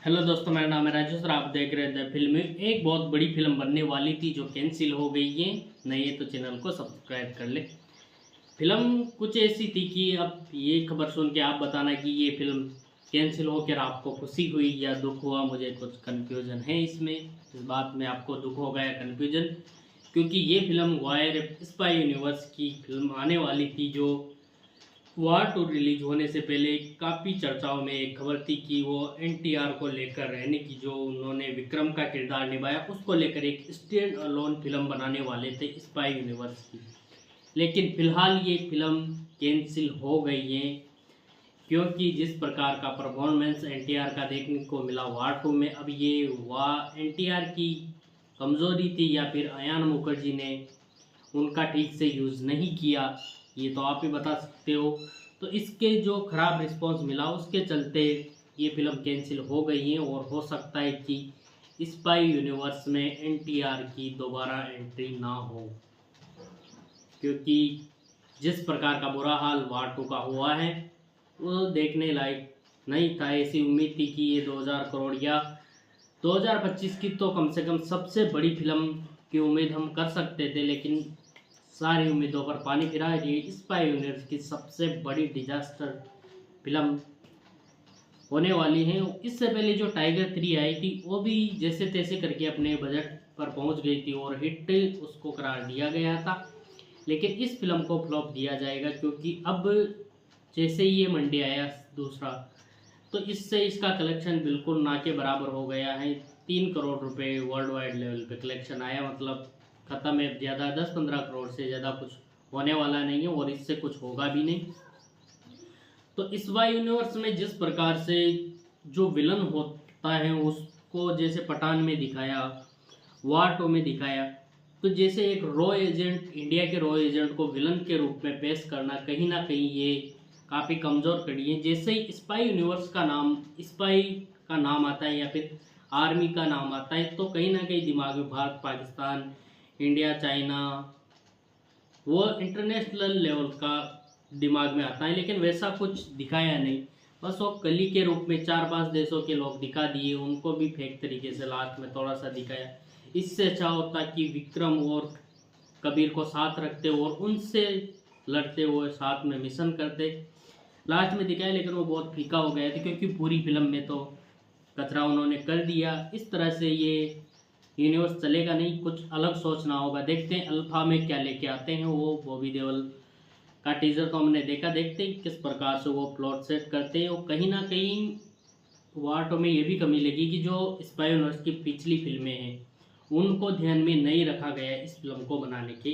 Hello दोस्तों, मेरा नाम है राजू सर। आप देख रहे थे फिल्म। एक बहुत बड़ी फिल्म बनने वाली थी जो कैंसिल हो गई है। नहीं है तो चैनल को सब्सक्राइब कर ले। फिल्म कुछ ऐसी थी कि अब ये खबर सुन के आप बताना कि ये फिल्म कैंसिल होकर आपको खुशी हुई या दुख हुआ। मुझे कुछ कन्फ्यूजन है इसमें। इस बात में आपको दुख होगा या कन्फ्यूजन, क्योंकि ये फिल्म वायर स्पाई यूनिवर्स की फिल्म आने वाली थी जो वार टू रिलीज होने से पहले काफ़ी चर्चाओं में एक खबर थी कि वो एनटीआर को लेकर रहने की, जो उन्होंने विक्रम का किरदार निभाया उसको लेकर एक स्टैंड अलोन फिल्म बनाने वाले थे स्पाई यूनिवर्स की। लेकिन फिलहाल ये फिल्म कैंसिल हो गई है, क्योंकि जिस प्रकार का परफॉर्मेंस एनटीआर का देखने को मिला वार टू में, अब ये एनटीआर की कमज़ोरी थी या फिर अयान मुखर्जी ने उनका ठीक से यूज़ नहीं किया, ये तो आप ही बता सकते हो। तो इसके जो खराब रिस्पांस मिला उसके चलते ये फिल्म कैंसिल हो गई है, और हो सकता है कि स्पाई यूनिवर्स में एनटीआर की दोबारा एंट्री ना हो, क्योंकि जिस प्रकार का बुरा हाल वार टू का हुआ है वो देखने लायक नहीं था। ऐसी उम्मीद थी कि ये 2000 करोड़ या 2025 की तो कम से कम सबसे बड़ी फिल्म की उम्मीद हम कर सकते थे, लेकिन सारी उम्मीदों पर पानी फिरा। ये स्पाई यूनिवर्स की सबसे बड़ी डिजास्टर फिल्म होने वाली है। इससे पहले जो टाइगर 3 आई थी वो भी जैसे तैसे करके अपने बजट पर पहुंच गई थी और हिट उसको करार दिया गया था, लेकिन इस फिल्म को फ्लॉप दिया जाएगा, क्योंकि अब जैसे ही ये मंडे आया दूसरा, तो इससे इसका कलेक्शन बिल्कुल ना के बराबर हो गया है। 3 करोड़ रुपए वर्ल्ड वाइड लेवल पे कलेक्शन आया, मतलब ख़त्म है। ज़्यादा 10-15 करोड़ से ज़्यादा कुछ होने वाला नहीं है, और इससे कुछ होगा भी नहीं। तो इस वाई यूनिवर्स में जिस प्रकार से जो विलन होता है उसको जैसे पठान में दिखाया, वार टू में दिखाया, तो जैसे एक रॉ एजेंट, इंडिया के रॉ एजेंट को विलन के रूप में पेश करना कहीं ना कहीं ये काफ़ी कमज़ोर कड़ी है। जैसे ही स्पाई यूनिवर्स का नाम, स्पाई का नाम आता है या फिर आर्मी का नाम आता है, तो कहीं ना कहीं दिमाग में भारत, पाकिस्तान, इंडिया, चाइना, वो इंटरनेशनल लेवल का दिमाग में आता है। लेकिन वैसा कुछ दिखाया नहीं, बस वो कली के रूप में 4-5 देशों के लोग दिखा दिए, उनको भी फेक तरीके से लास्ट में थोड़ा सा दिखाया। इससे अच्छा होता कि विक्रम और कबीर को साथ रखते और उनसे लड़ते हुए साथ में मिशन करते। लास्ट में दिखाया, लेकिन वो बहुत फीका हो गया था, क्योंकि पूरी फिल्म में तो कचरा उन्होंने कर दिया। इस तरह से ये यूनिवर्स चलेगा नहीं, कुछ अलग सोचना होगा। देखते हैं अल्फा में क्या लेके आते हैं। वो बॉबी देओल का टीजर तो हमने देखा, देखते हैं किस प्रकार से वो प्लॉट सेट करते हैं। और कहीं ना कहीं वार टू में ये भी कमी लगी कि जो स्पाई यूनिवर्स की पिछली फिल्में हैं उनको ध्यान में नहीं रखा गया इस फिल्म को बनाने के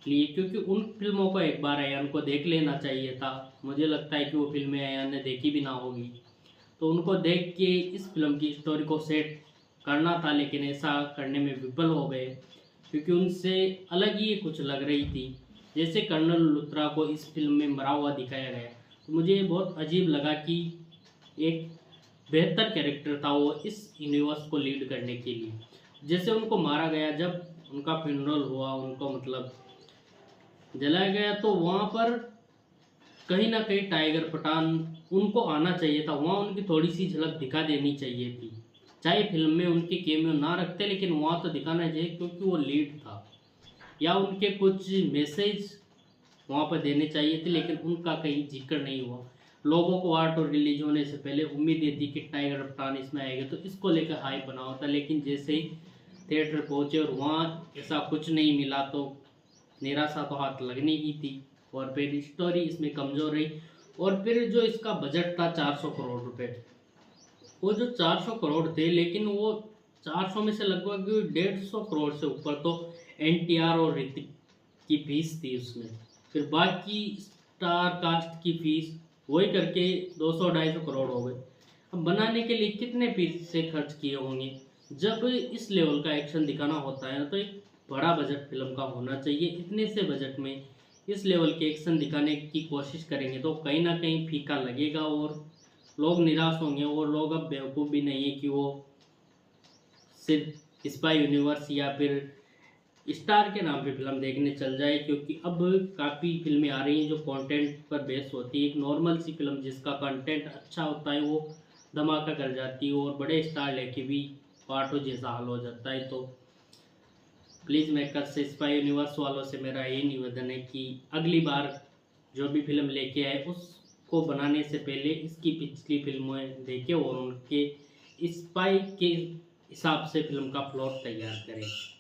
लिए, क्योंकि उन फिल्मों को एक बार अयान को देख लेना चाहिए था। मुझे लगता है कि वो फिल्में अयान ने देखी भी ना होगी, तो उनको देख के इस फिल्म की स्टोरी को सेट करना था, लेकिन ऐसा करने में विफल हो गए, क्योंकि उनसे अलग ही कुछ लग रही थी। जैसे कर्नल लुथरा को इस फिल्म में मरा हुआ दिखाया गया, तो मुझे बहुत अजीब लगा कि एक बेहतर कैरेक्टर था वो इस यूनिवर्स को लीड करने के लिए। जैसे उनको मारा गया, जब उनका फ्यूनरल हुआ, उनको मतलब जलाया गया, तो वहाँ पर कहीं ना कहीं टाइगर पठान उनको आना चाहिए था। वहाँ उनकी थोड़ी सी झलक दिखा देनी चाहिए थी, चाहे फिल्म में उनके कैमियो ना रखते, लेकिन वहाँ तो दिखाना चाहिए, क्योंकि वो लीड था। या उनके कुछ मैसेज वहाँ पर देने चाहिए थे, लेकिन उनका कहीं जिक्र नहीं हुआ। लोगों को वार टू रिलीज होने से पहले उम्मीद थी कि टाइगर पठान इसमें आएगा, तो इसको लेकर हाइप बना होता, लेकिन जैसे ही थिएटर पहुँचे और वहाँ ऐसा कुछ नहीं मिला, तो निराशा तो हाथ लगने ही थी। और फिर स्टोरी इसमें कमज़ोर रही, और फिर जो इसका बजट था 400 करोड़ रुपए, वो जो 400 करोड़ थे, लेकिन वो 400 में से लगभग 150 करोड़ से ऊपर तो एनटीआर और ऋतिक की फीस थी उसमें। फिर बाकी स्टार कास्ट की फीस वही करके 200-250 करोड़ हो गए। अब बनाने के लिए कितने पैसे खर्च किए होंगे। जब इस लेवल का एक्शन दिखाना होता है ना, तो एक बड़ा बजट फिल्म का होना चाहिए। इतने से बजट में इस लेवल के एक्शन दिखाने की कोशिश करेंगे तो कहीं ना कहीं फीका लगेगा, और लोग निराश होंगे। और लोग अब बेवकूफ़ भी नहीं है कि वो सिर्फ स्पाई यूनिवर्स या फिर स्टार के नाम पे फिल्म देखने चल जाए, क्योंकि अब काफ़ी फिल्में आ रही हैं जो कंटेंट पर बेस होती है। एक नॉर्मल सी फिल्म जिसका कंटेंट अच्छा होता है वो धमाका कर जाती है और बड़े स्टार लेके भी पार्टो जैसा हाल हो जाता है। तो प्लीज़ मेकर्स से, स्पाई यूनिवर्स वालों से मेरा ये निवेदन है कि अगली बार जो भी फिल्म लेके आए उसको बनाने से पहले इसकी पिछली फिल्में देखें और उनके स्पाई के हिसाब से फिल्म का प्लॉट तैयार करें।